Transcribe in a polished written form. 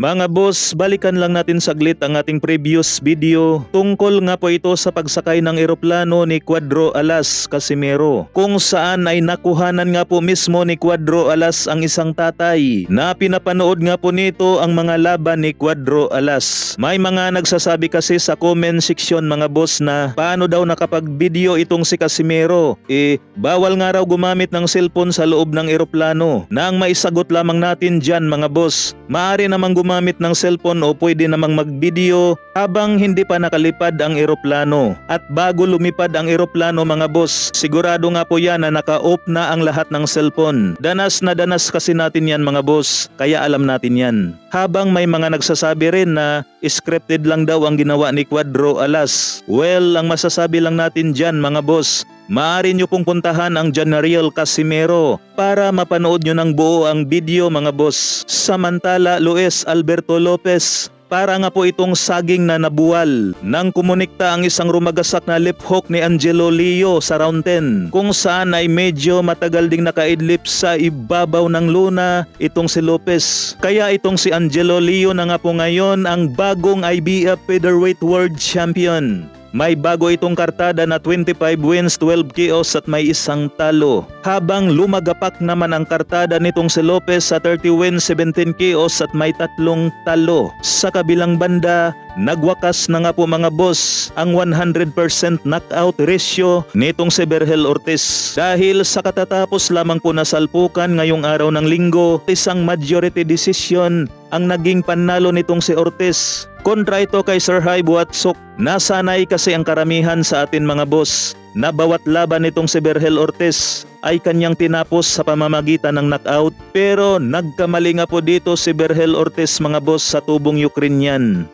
Mga boss, balikan lang natin saglit ang ating previous video. Tungkol nga po ito sa pagsakay ng eroplano ni Cuadro Alas Casimero, kung saan ay nakuhanan nga po mismo ni Cuadro Alas ang isang tatay na pinapanood nga po nito ang mga laban ni Cuadro Alas. May mga nagsasabi kasi sa comment section mga boss na paano daw nakapag-video itong si Casimero. Bawal nga raw gumamit ng cellphone sa loob ng eroplano. Na ang maisagot lamang natin dyan mga boss, maaari namang gumamit ng cellphone o pwede namang mag-video habang hindi pa nakalipad ang eroplano. At bago lumipad ang eroplano mga boss, sigurado nga po yan na naka-off na ang lahat ng cellphone. Danas na danas kasi natin yan mga boss, kaya alam natin yan. Habang may mga nagsasabi rin na scripted lang daw ang ginawa ni Cuadro Alas. Well, ang masasabi lang natin dyan mga boss, maaari nyo pong puntahan ang General Casimero para mapanood nyo ng buo ang video mga boss. Samantala, Luis Alberto Lopez, para nga po itong saging na nabuwal nang kumunikta ang isang rumagasak na lip hook ni Angelo Leo sa round 10, kung saan ay medyo matagal ding nakaidlip sa ibabaw ng luna itong si Lopez. Kaya itong si Angelo Leo na nga po ngayon ang bagong IBF Featherweight World Champion. May bago itong kartada na 25 wins, 12 KOs at may isang talo. Habang lumagapak naman ang kartada nitong si Lopez sa 30 wins, 17 KOs at may 3 talo. Sa kabilang banda, nagwakas na nga po mga boss ang 100% knockout ratio nitong si Berhel Ortiz. Dahil sa katatapos lamang po na salpukan ngayong araw ng linggo, isang majority decision ang naging panalo nitong si Ortiz. Kontra ito kay Sir Hai Buatsok. Nasanay kasi ang karamihan sa atin mga boss na bawat laban nitong si Berhel Ortiz ay kanyang tinapos sa pamamagitan ng knockout. Pero nagkamali nga po dito si Berhel Ortiz mga boss sa tubong Ukrainian.